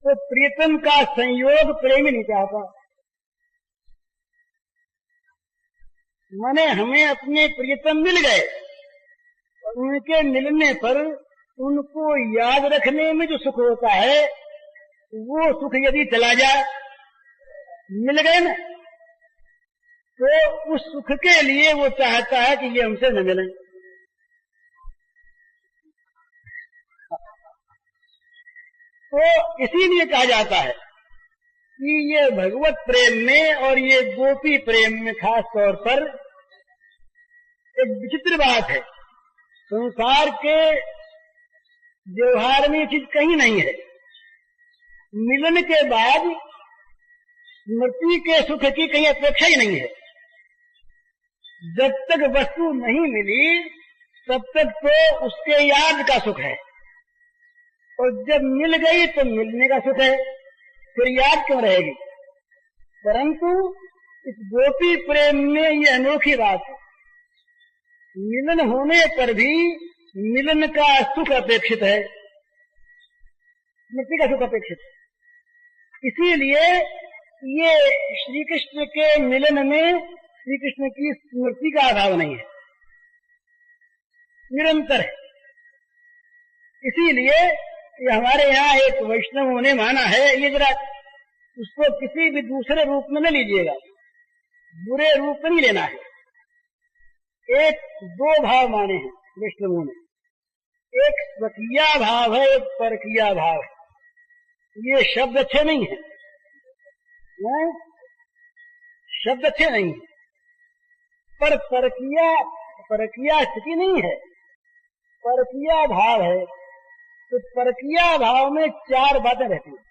तो प्रियतम का संयोग प्रेमी नहीं चाहता। माने हमें अपने प्रियतम मिल गए, उनके मिलने पर उनको याद रखने में जो सुख होता है, वो सुख यदि चला जाए, मिल गए ना, तो उस सुख के लिए वो चाहता है कि ये हमसे न मिलें। तो इसीलिए कहा जाता है कि ये भगवत प्रेम में और ये गोपी प्रेम में खास तौर पर एक विचित्र बात है। संसार के व्यवहार में ये चीज कहीं नहीं है। मिलन के बाद स्मृति के सुख की कहीं अपेक्षा ही नहीं है। जब तक वस्तु नहीं मिली तब तक तो उसके याद का सुख है, और जब मिल गई तो मिलने का सुख है। फिर याद क्यों रहेगी। परंतु इस गोपी प्रेम में ये अनोखी बात है, मिलन होने पर भी मिलन का सुख अपेक्षित है, स्मृति का सुख अपेक्षित है। इसीलिए ये श्री कृष्ण के मिलन में श्री कृष्ण की स्मृति का अभाव नहीं है, निरंतर है। इसीलिए ये हमारे यहाँ एक वैष्णवों ने माना है, ये जरा उसको किसी भी दूसरे रूप में न लीजिएगा, बुरे रूप में नहीं लेना है। एक दो भाव माने हैं वैष्णवों ने, एक स्वकीया भाव है, एक परकीया भाव है। ये शब्द अच्छे नहीं है, शब्द अच्छे नहीं है, पर परकीया स्थिति नहीं है, परकीया भाव है। तो परकीया भाव में चार बातें रहती हैं,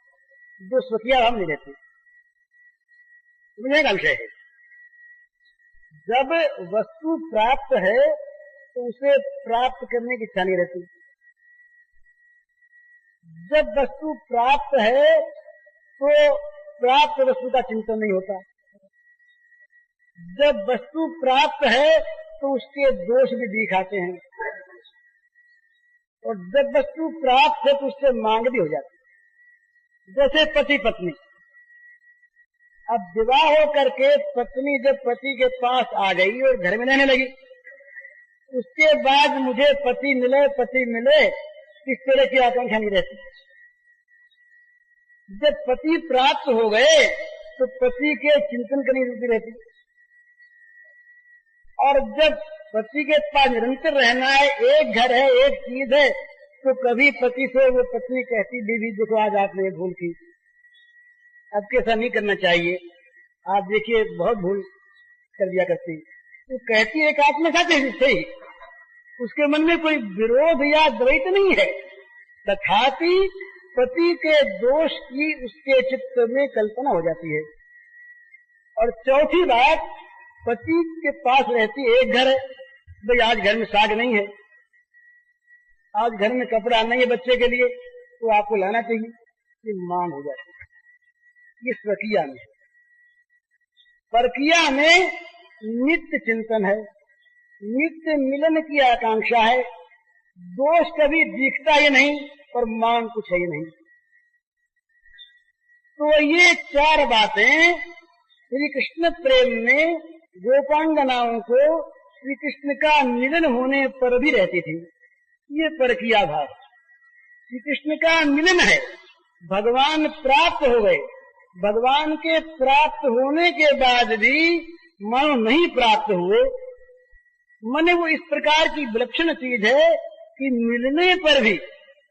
जो स्वकीया भाव नहीं रहती। समझने का विषय है, जब वस्तु प्राप्त है तो उसे प्राप्त करने की इच्छा नहीं रहती। जब वस्तु प्राप्त है तो प्राप्त वस्तु का चिंतन नहीं होता। जब वस्तु प्राप्त है तो उसके दोष भी दिखाते हैं, और जब वस्तु प्राप्त है तो उससे मांग भी हो जाती है। जैसे पति पत्नी, अब विवाह हो करके पत्नी जब पति के पास आ गई और घर में रहने लगी, उसके बाद मुझे पति मिले इस तरह की आकांक्षा नहीं रहती। जब पति प्राप्त हो गए तो पति के चिंतन करने की रुचि रहती, और जब पति के पास निरंतर रहना है, एक घर है, एक चीज है, तो कभी पति से वो पत्नी कहती, बीवी देखो आज आपने भूल की, अब कैसा नहीं करना चाहिए, आप देखिए बहुत भूल कर दिया करती। तो कहती एक आत्मसात से ही उसके मन में कोई विरोध या द्वैत नहीं है, तथापि पति के दोष की उसके चित्त में कल्पना हो जाती है। और चौथी बात, पति के पास रहती एक घर है, भाई आज घर में साग नहीं है, आज घर में कपड़ा नहीं है बच्चे के लिए, तो आपको लाना चाहिए, ये मांग हो जाती है। ये स्वकीया में। परकीया में नित्य चिंतन है, नित्य मिलन की आकांक्षा है, दोष कभी दिखता ही नहीं और मांग कुछ है ही नहीं। तो ये चार बातें श्री कृष्ण प्रेम में गोपांगनाओं को श्री कृष्ण का मिलन होने पर भी रहती थी। ये परकीया भाव, श्री कृष्ण का मिलन है, भगवान प्राप्त हो गए, भगवान के प्राप्त होने के बाद भी मानो नहीं प्राप्त हुए, माने वो इस प्रकार की विलक्षण चीज है कि मिलने पर भी,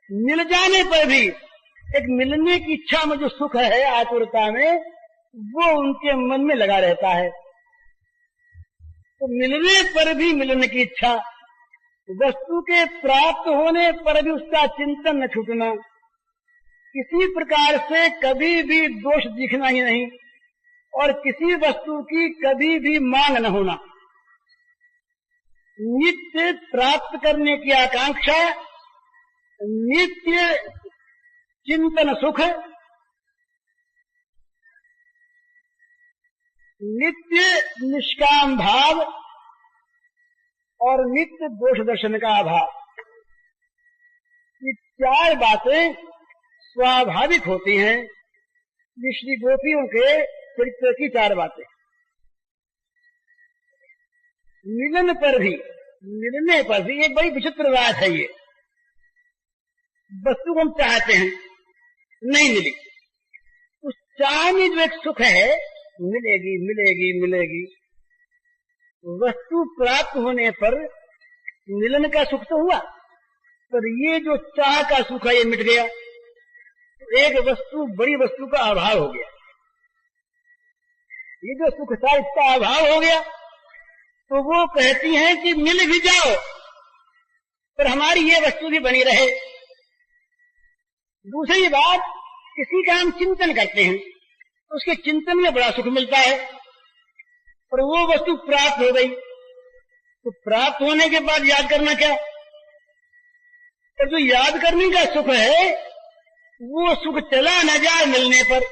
मिल जाने पर भी एक मिलने की इच्छा में जो सुख है आतुरता में, वो उनके मन में लगा रहता है। तो मिलने पर भी मिलने की इच्छा, वस्तु के प्राप्त होने पर भी उसका चिंतन न छूटना, किसी प्रकार से कभी भी दोष दिखना ही नहीं, और किसी वस्तु की कभी भी मांग न होना, नित्य प्राप्त करने की आकांक्षा, नित्य चिंतन सुख, नित्य निष्काम भाव और नित्य दोष दर्शन का अभाव। ये चार बातें स्वाभाविक होती हैं, ये श्री गोपियों के चरित्र की चार बातें। मिलन पर भी, मिलने पर भी एक बड़ी विचित्र बात है, ये वस्तु हम चाहते हैं, नहीं मिली, उस चाह में जो एक सुख है, मिलेगी मिलेगी मिलेगी, वस्तु प्राप्त होने पर मिलन का सुख तो हुआ, पर ये जो चाह का सुख है ये मिट गया, तो एक वस्तु, बड़ी वस्तु का अभाव हो गया। ये जो सुख था इसका अभाव हो गया, तो वो कहती हैं कि मिल भी जाओ पर हमारी ये वस्तु भी बनी रहे। दूसरी बात, किसी का हम चिंतन करते हैं तो उसके चिंतन में बड़ा सुख मिलता है, और वो वस्तु प्राप्त हो गई, तो प्राप्त होने के बाद याद करना क्या, और जो याद करने का सुख है वो सुख चला न जाए मिलने पर,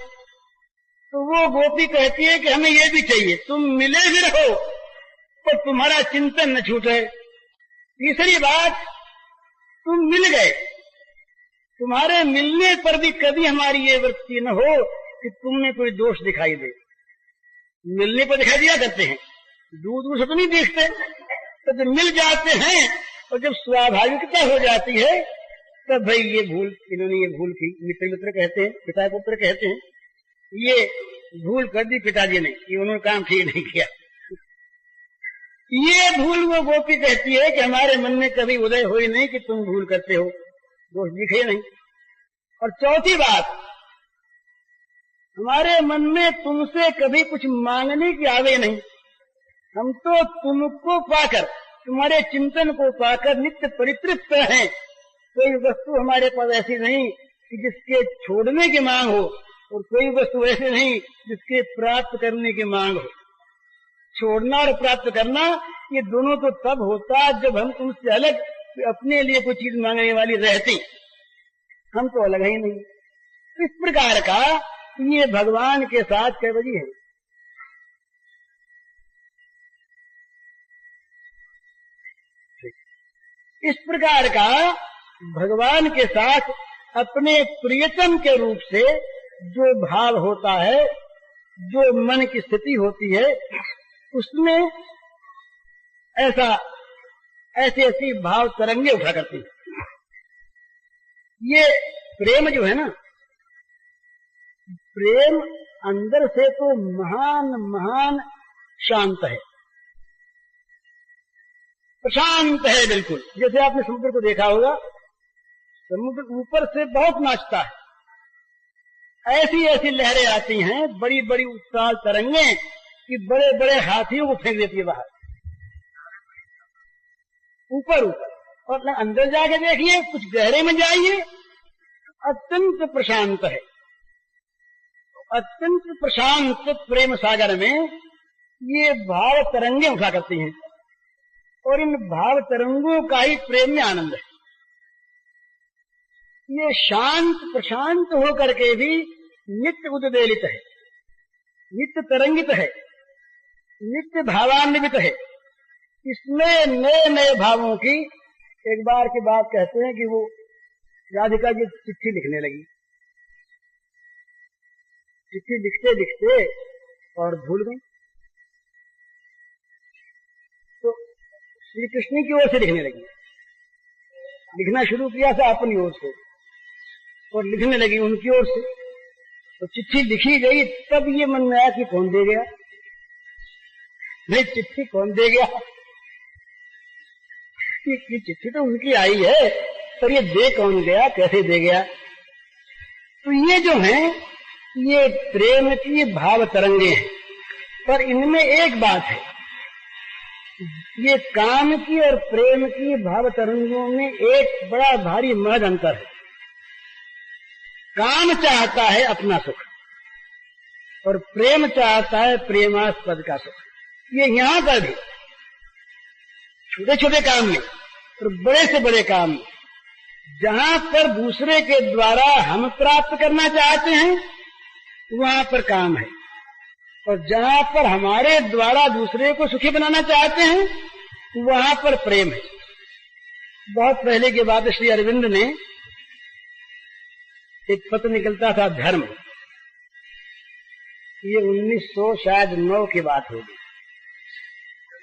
तो वो गोपी कहती है कि हमें ये भी चाहिए, तुम मिले भी रहो तो तुम्हारा चिंतन न छूटे। तीसरी बात, तुम मिल गए, तुम्हारे मिलने पर भी कभी हमारी ये वृत्ति न हो कि तुमने कोई दोष दिखाई दे। मिलने पर दिखाई दिया करते हैं, दूर दूर से तो नहीं देखते, तो जब मिल जाते हैं और जब स्वाभाविकता हो जाती है तब भाई ये भूल, इन्होंने ये भूल की, मित्र मित्र कहते हैं, पिता पुत्र कहते हैं, ये भूल कर दी पिताजी ने, ये उन्होंने काम ठीक नहीं किया। ये भूल वो गोपी कहती है कि हमारे मन में कभी उदय हो ही नहीं कि तुम भूल करते हो, दोष दिखे नहीं। और चौथी बात, हमारे मन में तुमसे कभी कुछ मांगने की आवे नहीं। हम तो तुमको पाकर, तुम्हारे चिंतन को पाकर नित्य परितृप्त हैं। कोई वस्तु हमारे पास ऐसी नहीं कि जिसके छोड़ने की मांग हो, और कोई वस्तु ऐसी नहीं जिसके प्राप्त करने की मांग हो। छोड़ना और प्राप्त करना ये दोनों तो तब होता जब हम तुमसे अलग अपने लिए कोई चीज मांगने वाली रहती, हम तो अलग ही नहीं। इस प्रकार का ये भगवान के साथ कैवली है। इस प्रकार का भगवान के साथ अपने प्रियतम के रूप से जो भाव होता है, जो मन की स्थिति होती है, उसमें ऐसी भाव तरंगे उठा करती है। ये प्रेम जो है ना, प्रेम अंदर से तो महान महान शांत है, प्रशांत है बिल्कुल। जैसे आपने समुद्र को देखा होगा, समुद्र ऊपर से बहुत नाचता है, ऐसी ऐसी लहरें आती हैं, बड़ी बड़ी उत्साह तरंगे कि बड़े बड़े हाथियों को फेंक देती है बाहर, ऊपर ऊपर। और अंदर जाके देखिए, कुछ गहरे में जाइए, अत्यंत प्रशांत है। अत्यंत प्रशांत प्रेम सागर में ये भाव तरंगे उठा करती हैं, और इन भाव तरंगों का ही प्रेम में आनंद है। ये शांत प्रशांत होकर के भी नित्य उद्वेलित है, नित्य तरंगित है, नित्य भावान्वित है। इसमें नए नए भावों की, एक बार की बात कहते हैं कि वो राधिका जी चिट्ठी लिखने लगी, चिट्ठी लिखते लिखते और भूल गई, तो श्री कृष्ण की ओर से लिखने लगी, लिखना शुरू किया था अपनी ओर से और लिखने लगी उनकी ओर से। तो चिट्ठी लिखी गई, तब ये मन में आया कि कौन दे गया, नहीं चिट्ठी कौन दे गया, कि चिट्ठी तो उनकी आई है, पर ये दे कौन गया, कैसे दे गया। तो ये जो है ये प्रेम की भाव तरंगे हैं, पर इनमें एक बात है, ये काम की और प्रेम की भाव तरंगों में एक बड़ा भारी महज अंतर है। काम चाहता है अपना सुख और प्रेम चाहता है प्रेमास्पद का सुख। ये यहां पर भी छोटे छोटे काम में और बड़े से बड़े काम में, जहां पर दूसरे के द्वारा हम प्राप्त करना चाहते हैं वहां पर काम है, और जहां पर हमारे द्वारा दूसरे को सुखी बनाना चाहते हैं वहां पर प्रेम है। बहुत पहले की बात, श्री अरविंद ने एक पत्र निकलता था धर्म, ये 1909 की बात होगी।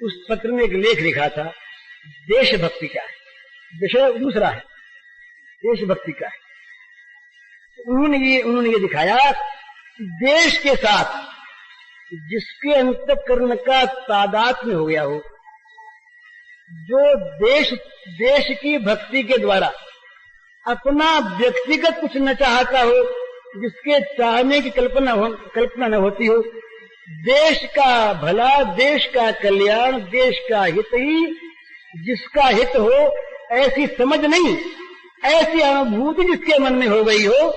उस पत्र में एक लेख लिखा था, देशभक्ति का है, विषय दूसरा है, देशभक्ति का है। उन्होंने ये दिखाया, देश के साथ जिसके अंतःकरण का तादात्म्य हो गया हो, जो देश की भक्ति के द्वारा अपना व्यक्तिगत कुछ न चाहता हो, जिसके चाहने की कल्पना न होती हो, देश का भला, देश का कल्याण, देश का हित ही जिसका हित हो, ऐसी समझ नहीं, ऐसी अनुभूति जिसके मन में हो गई हो,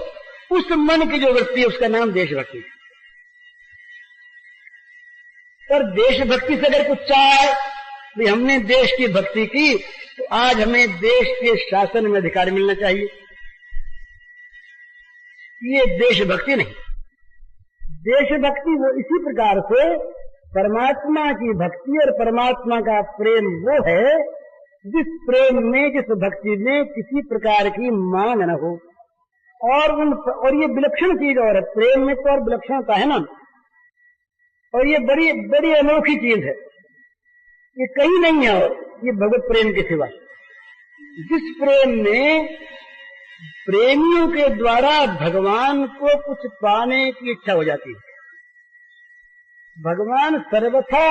उस मन की जो वृत्ति है उसका नाम देशभक्ति है। पर देशभक्ति से अगर कुछ चाहे, भी हमने देश की भक्ति की तो आज हमें देश के शासन में अधिकार मिलना चाहिए, ये देशभक्ति नहीं। देशभक्ति वो इसी प्रकार से परमात्मा की भक्ति और परमात्मा का प्रेम वो है जिस प्रेम में, जिस भक्ति में किसी प्रकार की मांग न हो। और ये विलक्षण चीज और है, प्रेम में तो और विलक्षणता है ना, और ये बड़ी बड़ी अनोखी चीज है, ये कहीं नहीं है और ये भगवत प्रेम के सिवा। जिस प्रेम में प्रेमियों के द्वारा भगवान को कुछ पाने की इच्छा हो जाती है। भगवान सर्वथा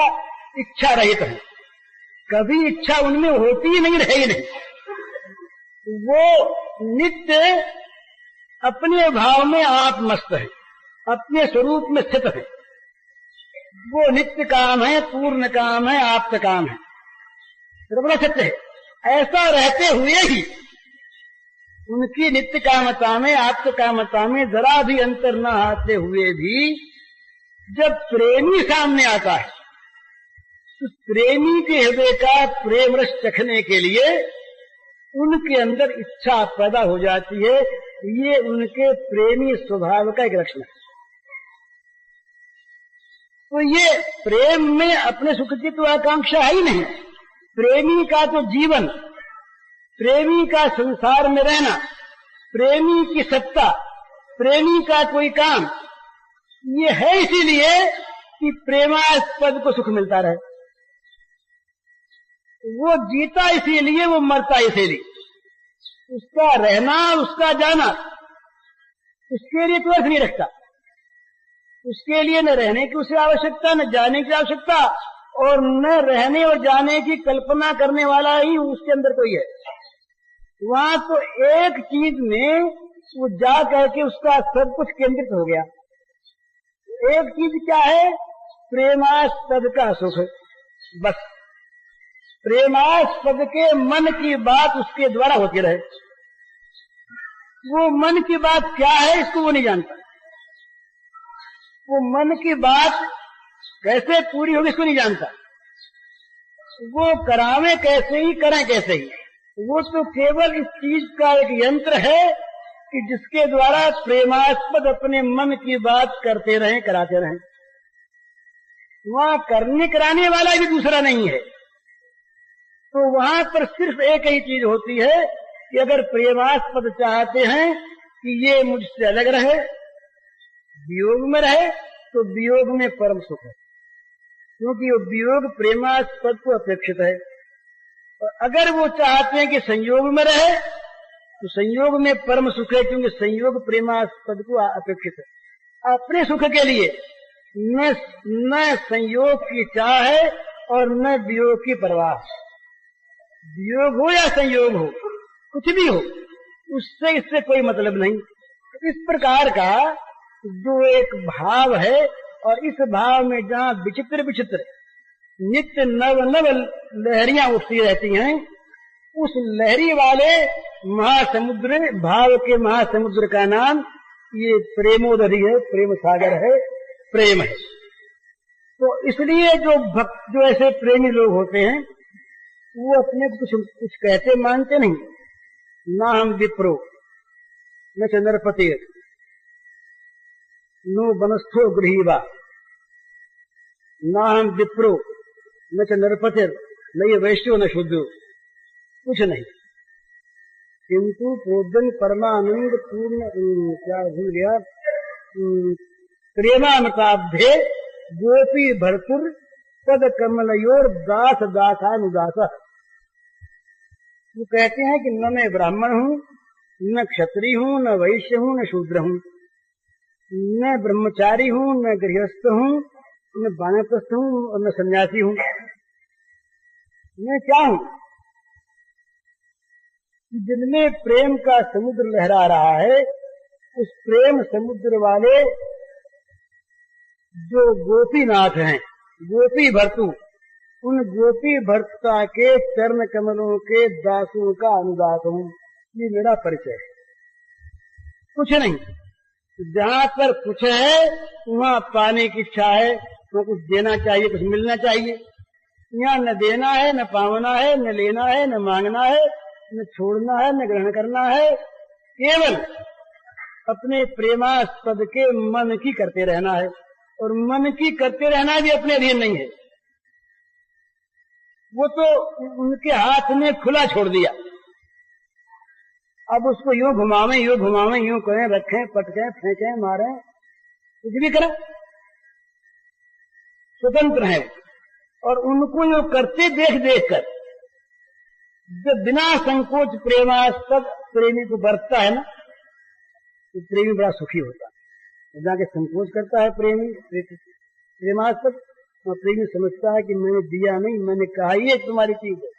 इच्छा रहित है, कभी इच्छा उनमें होती ही नहीं, रहेगी नहीं। वो नित्य अपने भाव में आत्मस्त है, अपने स्वरूप में स्थित है। वो नित्य काम है, पूर्ण काम है, आप्त काम है, सर्वथा सत्य है। ऐसा रहते हुए ही उनकी नित्य कामता में, आप्त कामता में जरा भी अंतर न आते हुए भी जब प्रेमी सामने आता है तो प्रेमी के हृदय का प्रेम रस चखने के लिए उनके अंदर इच्छा पैदा हो जाती है। ये उनके प्रेमी स्वभाव का एक लक्षण है। तो ये प्रेम में अपने सुख की तो आकांक्षा है ही नहीं। प्रेमी का तो जीवन, प्रेमी का संसार में रहना, प्रेमी की सत्ता, प्रेमी का कोई काम, ये है इसीलिए कि प्रेमास्पद को सुख मिलता रहे। वो जीता इसीलिए, वो मरता इसीलिए। उसका रहना, उसका जाना, उसके लिए कोई अर्थ नहीं रखता। उसके लिए न रहने की उसे आवश्यकता, न जाने की आवश्यकता, और न रहने और जाने की कल्पना करने वाला ही उसके अंदर कोई है। वहां तो एक चीज में वो जा करके उसका सब कुछ केंद्रित हो गया। एक चीज क्या है? प्रेमास्पद का सुख, बस। प्रेमास्पद के मन की बात उसके द्वारा होती रहे। वो मन की बात क्या है इसको वो नहीं जानता। वो मन की बात कैसे पूरी होगी इसको नहीं जानता। वो करावे कैसे ही, करें कैसे ही, वो तो केवल इस चीज का एक यंत्र है कि जिसके द्वारा प्रेमास्पद अपने मन की बात करते रहें, कराते रहें। वहां करने कराने वाला भी दूसरा नहीं है। तो वहां पर सिर्फ एक ही चीज होती है कि अगर प्रेमास्पद चाहते हैं कि ये मुझसे अलग रहे, वियोग में रहे, तो वियोग में परम सुख है, क्योंकि वो वियोग प्रेमास्पद को अपेक्षित है। और अगर वो चाहते हैं कि संयोग में रहे, तो संयोग में परम सुख है, क्योंकि संयोग प्रेमास्पद को अपेक्षित है। अपने सुख के लिए न संयोग की चाह है और न वियोग की परवाह। वियोग हो या संयोग हो, कुछ भी हो, उससे इससे कोई मतलब नहीं। इस प्रकार का जो एक भाव है, और इस भाव में जहाँ विचित्र विचित्र नित्य नव नव लहरियां उठती रहती हैं, उस लहरी वाले महासमुद्र, भाव के महासमुद्र का नाम ये प्रेमोदधि है, प्रेम सागर है, प्रेम है। तो इसलिए जो ऐसे प्रेमी लोग होते हैं वो अपने कुछ कहते मानते नहीं। ना हम विप्रो न च नरपति नो वनस्थो गृहीवा, ना हम विप्रो न च नरपतिर न ये वैश्यो न शूद्रो, कुछ नहीं। किंतु प्रोदन परमानंद पूर्ण, क्या भूल गया, प्रेमामृताब्धे गोपी भर्तुर पद कमलयोर दास दासानुदास। वो कहते हैं कि न मैं ब्राह्मण हूँ, न क्षत्रिय हूँ, न वैश्य हूँ, न शूद्र हूँ, न ब्रह्मचारी हूँ, न गृहस्थ हूँ, न वानप्रस्थ हूँ, और न सन्यासी हूँ। मैं क्या हूँ? जिनमें प्रेम का समुद्र लहरा रहा है, उस प्रेम समुद्र वाले जो गोपीनाथ हैं, गोपी भर्तु, उन गोपी भर्ता के चरण कमलों के दासों का अनुदास हूँ। ये मेरा परिचय है, कुछ नहीं। जहाँ पर कुछ है वहाँ पाने की इच्छा है, तो कुछ देना चाहिए, कुछ मिलना चाहिए। यहाँ न देना है, न पावना है, न लेना है, न मांगना है, न छोड़ना है, न ग्रहण करना है। केवल अपने प्रेमास्पद के मन की करते रहना है, और मन की करते रहना भी अपने अधीन नहीं है। वो तो उनके हाथ में खुला छोड़ दिया। अब उसको यूं घुमावें, यूं करें, रखें, पटकें, फेंकें, मारें, कुछ भी करें, स्वतंत्र है। और उनको यूं करते देख देख कर जब बिना संकोच प्रेमास्पद प्रेमी को बरतता है ना, तो प्रेमी बड़ा सुखी होता है। जाके संकोच करता है प्रेमास्पद, और प्रेमी समझता है कि मैंने दिया नहीं, मैंने कहा ये तुम्हारी चीज है।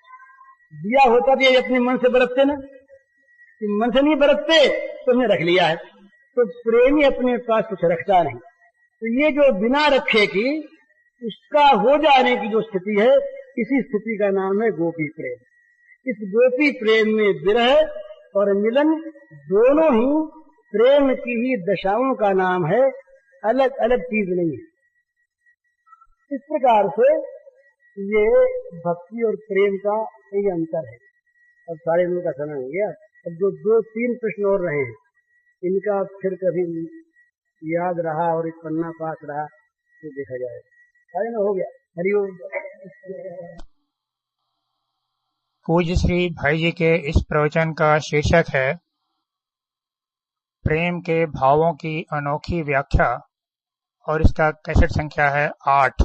दिया होता तो ये अपने मन से बरतते ना, कि मन से नहीं बरतते तुमने रख लिया है। तो प्रेमी अपने पास कुछ रखता नहीं। तो ये जो बिना रखे की उसका हो जाने की जो स्थिति है, इसी स्थिति का नाम है गोपी प्रेम। इस गोपी प्रेम में विरह और मिलन दोनों ही प्रेम की ही दशाओं का नाम है, अलग अलग चीज नहीं है। इस प्रकार से ये भक्ति और प्रेम का यही अंतर है। अब सारे लोगों का समय हो गया। अब जो 2-3 प्रश्न और रहे हैं, इनका फिर कभी याद रहा और एक पन्ना पास रहा तो देखा जाएगा। सारे में हो गया। हरिओम। पूज्य श्री भाई जी के इस प्रवचन का शीर्षक है प्रेम के भावों की अनोखी व्याख्या, और इसका कैसेट संख्या है 8।